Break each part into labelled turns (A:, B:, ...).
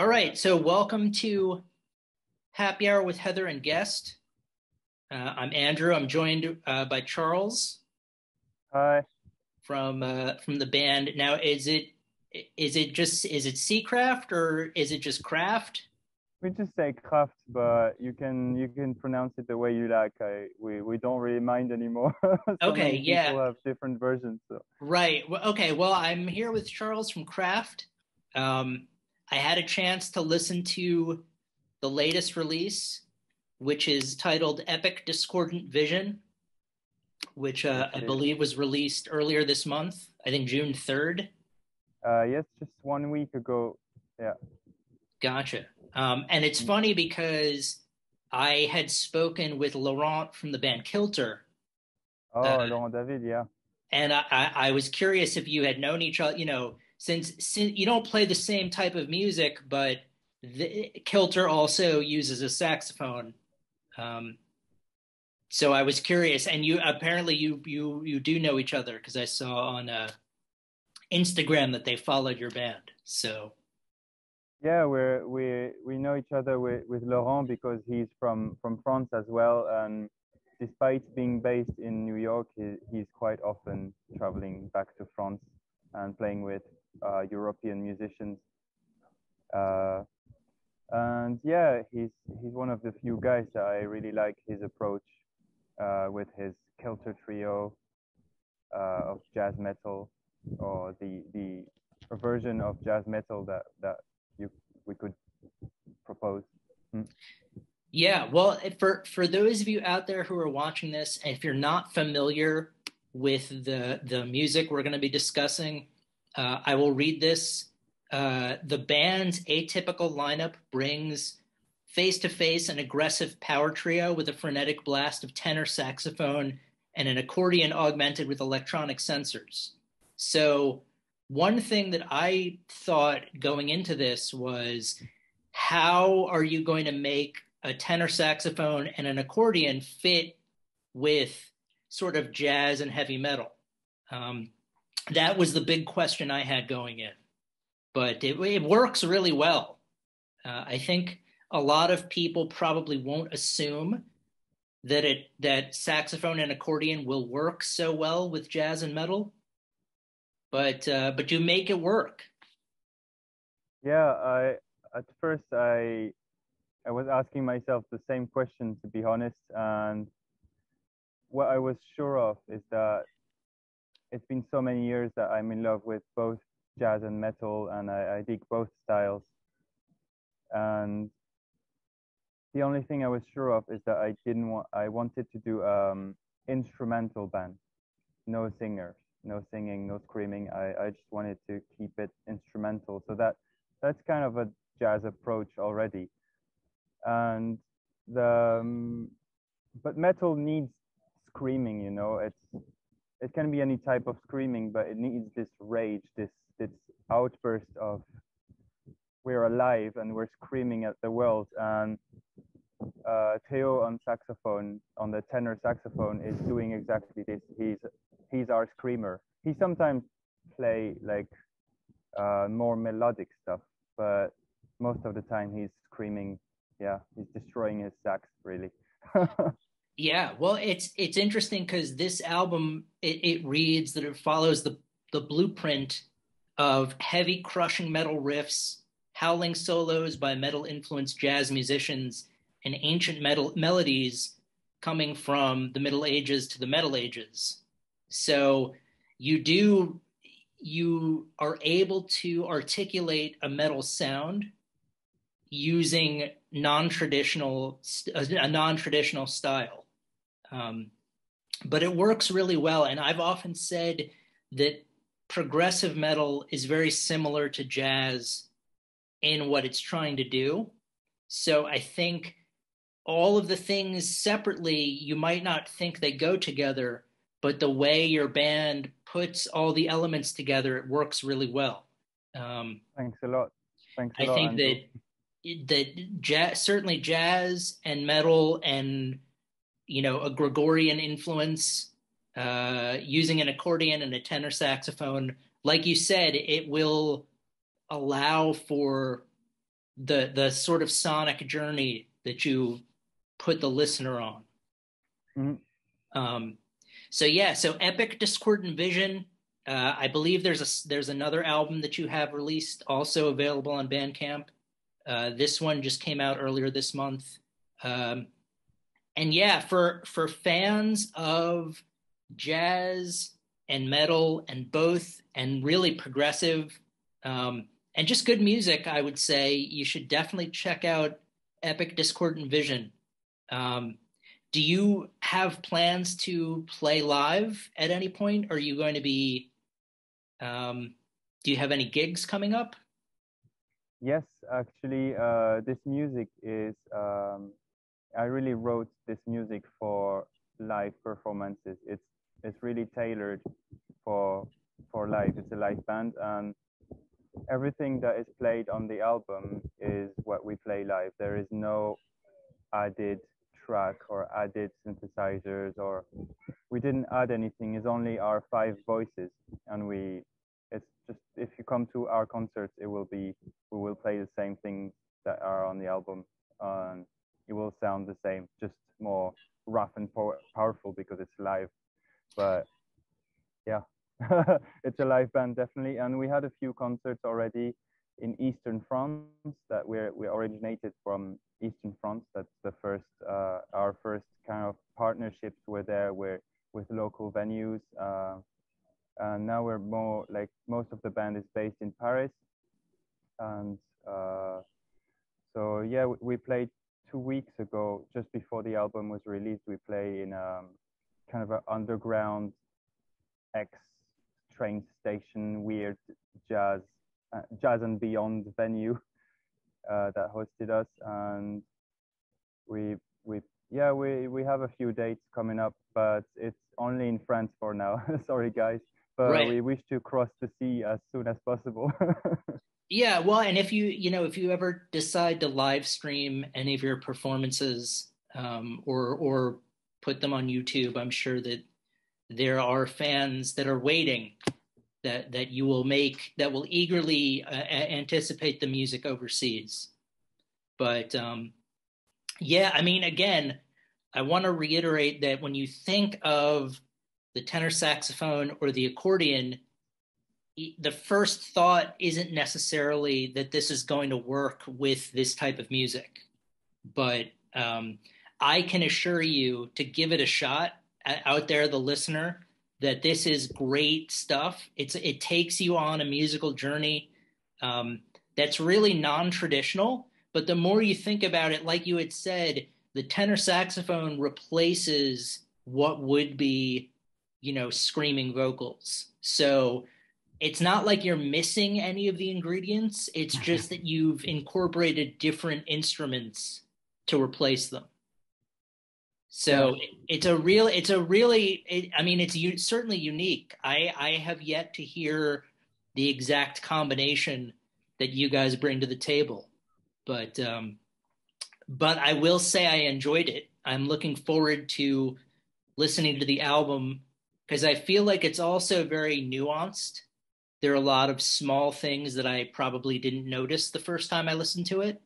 A: All right, so welcome to Happy Hour with Heather and Guest. I'm Andrew. I'm joined by Charles
B: Hi.
A: from the band. Now, is it Ckraft or is it just Craft?
B: We just say Craft, but you can pronounce it the way you like. We don't really mind anymore. So
A: Okay,
B: many
A: yeah,
B: people have different versions. So
A: right. Okay, well, I'm here with Charles from Craft. Um, I had a chance to listen to the latest release, which is titled Epic Discordant Vision, which
B: yes,
A: I
B: it is.
A: believe was released earlier this month. I think June 3rd.
B: Yes, just 1 week ago. Yeah.
A: Gotcha. And it's
B: Mm.
A: funny because I had spoken with Laurent from the band Kilter, uh,
B: Oh, Laurent David. Yeah.
A: and I was curious if you had known each other, since you don't play the same type of music, but Kilter also uses a saxophone. Um, so I was curious, and you apparently you do know each other because I saw on Instagram that they followed your band. So
B: Yeah, we know each other with Laurent because he's from France as well, and despite being based in New York, he's quite often traveling back to France and playing with European musicians. Uh, And yeah, he's one of the few guys that I really like his approach with his Kelter trio of jazz metal, or the version of jazz metal that you we could propose. Mm.
A: yeah, well, for those of you out there who are watching this, if you're not familiar with the music we're going to be discussing, I will read this. The band's atypical lineup brings face to face an aggressive power trio with a frenetic blast of tenor saxophone and an accordion augmented with electronic sensors. So, one thing that I thought going into this was, how are you going to make a tenor saxophone and an accordion fit with sort of jazz and heavy metal? Um, that was the big question I had going in, but it works really well. I think a lot of people probably won't assume that saxophone and accordion will work so well with jazz and metal, but you make it work.
B: Yeah, I at first I was asking myself the same question, to be honest, and what I was sure of is that it's been so many years that I'm in love with both jazz and metal, and I dig both styles. And the only thing I was sure of is that I wanted to do instrumental band, no singers, no singing, no screaming. I just wanted to keep it instrumental. So that's kind of a jazz approach already. And the but metal needs screaming, it can be any type of screaming, but it needs this rage, this outburst of we're alive and we're screaming at the world. And Theo on saxophone, on the tenor saxophone, is doing exactly this. He's our screamer. He sometimes play like more melodic stuff, but most of the time he's screaming. Yeah, he's destroying his sax really.
A: Yeah, well, it's interesting because this album it reads that it follows the blueprint of heavy, crushing metal riffs, howling solos by metal influenced jazz musicians, and ancient metal melodies coming from the Middle Ages to the Metal Ages. So you do you are able to articulate a metal sound using non-traditional a non-traditional style. Um, but it works really well. And I've often said that progressive metal is very similar to jazz in what it's trying to do. So I think all of the things separately, you might not think they go together, but the way your band puts all the elements together, it works really well. Um,
B: Thanks a lot. Thanks a
A: I
B: lot,
A: think
B: Andrew.
A: that jazz, certainly jazz and metal and a Gregorian influence, using an accordion and a tenor saxophone. Like you said, it will allow for the sort of sonic journey that you put the listener on.
B: Mhm.
A: Um, so yeah, so Epic Discordant Vision. I believe there's another album that you have released, also available on Bandcamp. This one just came out earlier this month. Um, and yeah, for fans of jazz and metal and both, and really progressive, and just good music, I would say you should definitely check out Epic Discordant Vision. Um, do you have plans to play live at any point? Are you going to be, um, do you have any gigs coming up?
B: Yes, actually, this music is, I really wrote this music for live performances. It's really tailored for live. It's a live band, and everything that is played on the album is what we play live. There is no added track or added synthesizers, or we didn't add anything. It's only our five voices, and it's just, if you come to our concerts, we will play the same things that are on the album, and it will sound the same, just more rough and powerful because it's live. But yeah, it's a live band definitely, and we had a few concerts already in Eastern France. That we originated from Eastern France. That's the first our first kind of partnerships were there, were with local venues. And now we're more like, most of the band is based in Paris, and so yeah, we played 2 weeks ago, just before the album was released. We play in kind of an underground X train station, weird jazz, jazz and beyond venue that hosted us, and we we yeah, we have a few dates coming up, but it's only in France for now. Sorry guys, but
A: Right.
B: we wish to cross the sea as soon as possible.
A: Yeah, well, and if if you ever decide to live stream any of your performances, or put them on YouTube, I'm sure that there are fans that are waiting, that you will make, that will eagerly anticipate the music overseas. But yeah, I mean, again, I want to reiterate that when you think of the tenor saxophone or the accordion, the first thought isn't necessarily that this is going to work with this type of music, but I can assure you to give it a shot out there, the listener, that this is great stuff. It takes you on a musical journey um, that's really non-traditional. But the more you think about it, like you had said, the tenor saxophone replaces what would be, screaming vocals. So it's not like you're missing any of the ingredients. It's just that you've incorporated different instruments to replace them.
B: Yeah,
A: So it's I mean, certainly unique. I have yet to hear the exact combination that you guys bring to the table, but but I will say I enjoyed it. I'm looking forward to listening to the album because I feel like it's also very nuanced. There are a lot of small things that I probably didn't notice the first time I listened to it.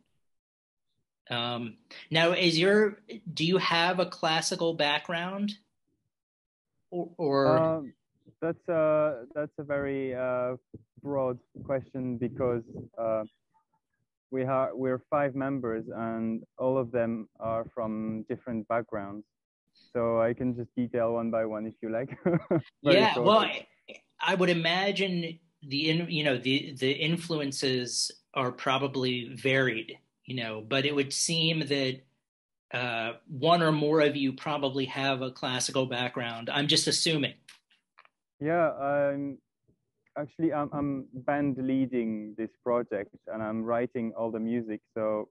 A: Now, do you have a classical background, or
B: um, that's a very broad question, because we're five members, and all of them are from different backgrounds. So I can just detail one by one if you like. Very
A: yeah, well,
B: short.
A: I would imagine the influences are probably varied, but it would seem that one or more of you probably have a classical background. I'm just assuming.
B: Yeah, I'm band leading this project, and I'm writing all the music. So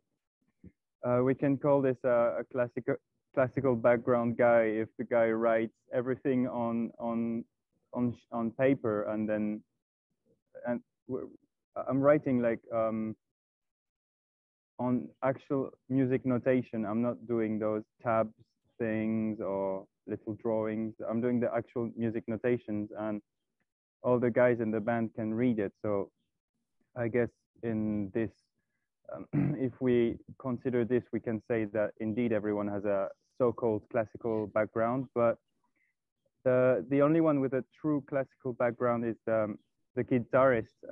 B: we can call this a classical background guy if the guy writes everything on paper, and then and I'm writing like on actual music notation. I'm not doing those tabs things or little drawings. I'm doing the actual music notations, and all the guys in the band can read it. So I guess in this if we consider this, we can say that indeed everyone has a so-called classical background, but the only one with a true classical background is the guitarist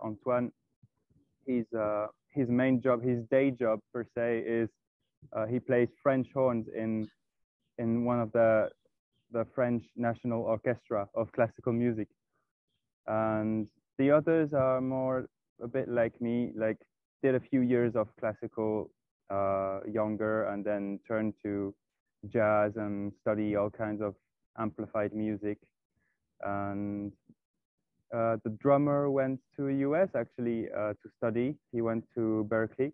B: Antoine. His main job, his day job per se, is he plays French horns in one of the French National Orchestra of classical music, and the others are more a bit like me, like did a few years of classical younger, and then turned to jazz and study all kinds of amplified music. And the drummer went to US actually to study. He went to Berkeley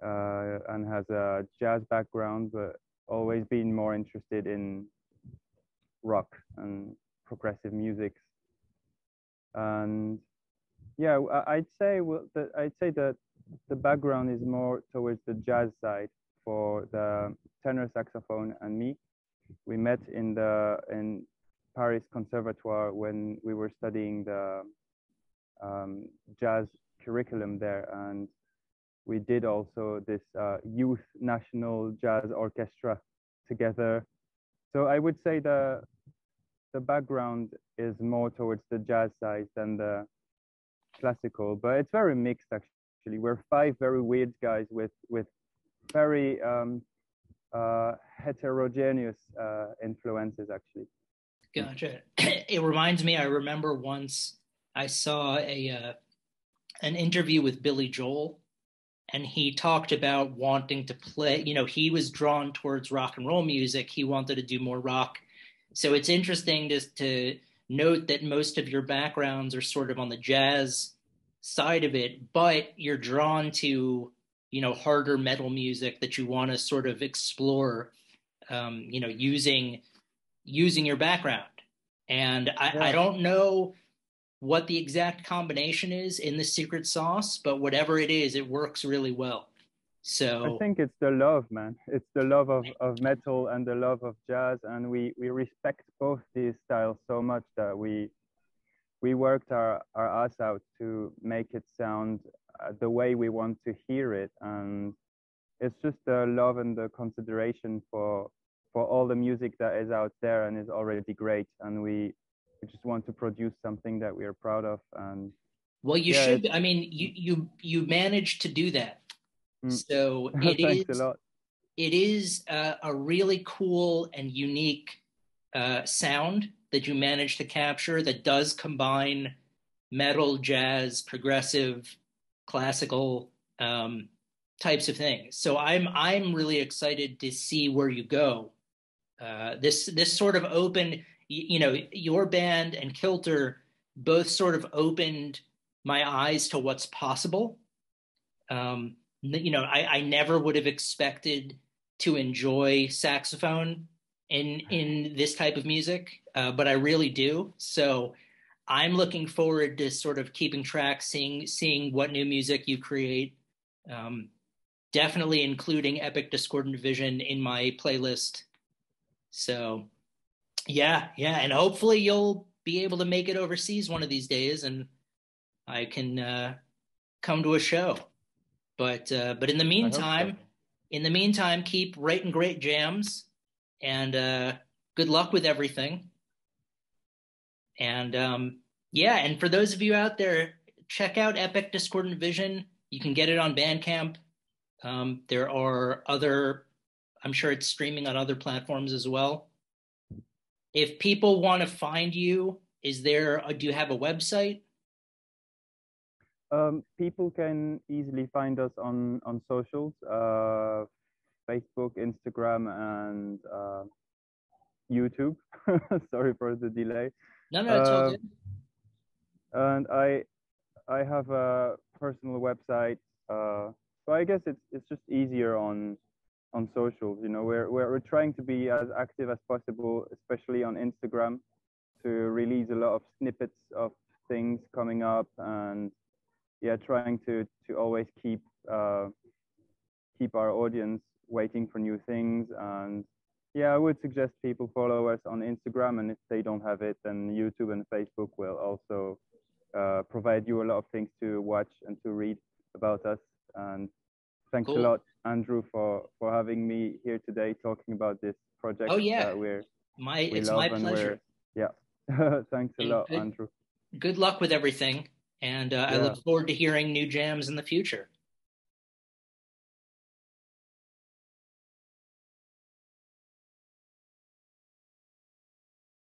B: and has a jazz background, but always been more interested in rock and progressive music. And yeah, I'd say that the background is more towards the jazz side for the tenor saxophone and me. We met in Paris Conservatoire when we were studying the jazz curriculum there, and we did also this youth national jazz orchestra together. So I would say the background is more towards the jazz side than the classical, but it's very mixed actually. We're five very weird guys with very heterogeneous influences actually.
A: Gotcha. It reminds me, I remember once I saw an interview with Billy Joel, and he talked about wanting to play, he was drawn towards rock and roll music. He wanted to do more rock. So it's interesting just to note that most of your backgrounds are sort of on the jazz side of it, but you're drawn to, harder metal music that you want to sort of explore, using your background. And I don't know what the exact combination is in the secret sauce, but whatever it is, it works really well.
B: I
A: So
B: think it's the love, man. It's the love of metal and the love of jazz, and we respect both these styles so much that we worked our ass out to make it sound the way we want to hear it, and it's just the love and the consideration for all the music that is out there and is already great, and we just want to produce something that we are proud of. And
A: well, you
B: yeah,
A: should. I mean, you managed to do that. So
B: thanks a lot.
A: it is a really cool and unique sound that you managed to capture that does combine metal, jazz, progressive, classical types of things. So I'm really excited to see where you go. This sort of opened, your band and Kilter both sort of opened my eyes to what's possible. I never would have expected to enjoy saxophone in this type of music, but I really do. So I'm looking forward to sort of keeping track, seeing what new music you create. Definitely including Epic Discordant Vision in my playlist. So yeah, and hopefully you'll be able to make it overseas one of these days, and I can come to a show. But in the meantime,
B: So.
A: keep writing great jams, and good luck with everything. And yeah, and for those of you out there, check out Epic Discordant Vision. You can get it on Bandcamp. There are I'm sure it's streaming on other platforms as well. If people want to find you, do you have a website?
B: People can easily find us on socials, Facebook, Instagram, and YouTube. Sorry for the delay.
A: No, it's all good.
B: And I have a personal website, so I guess it's just easier on socials. We're trying to be as active as possible, especially on Instagram, to release a lot of snippets of things coming up, and yeah, trying to always keep our audience waiting for new things. And yeah, I would suggest people follow us on Instagram, and if they don't have it, then YouTube and Facebook will also provide you a lot of things to watch and to read about us. And thanks a
A: Cool.
B: lot, Andrew, for having me here today talking about this project
A: Oh yeah,
B: that we
A: it's my
B: love and
A: pleasure.
B: we're yeah. Thanks a
A: And
B: lot, Andrew.
A: good luck with everything. And I
B: Yeah,
A: look forward to hearing new jams in the future.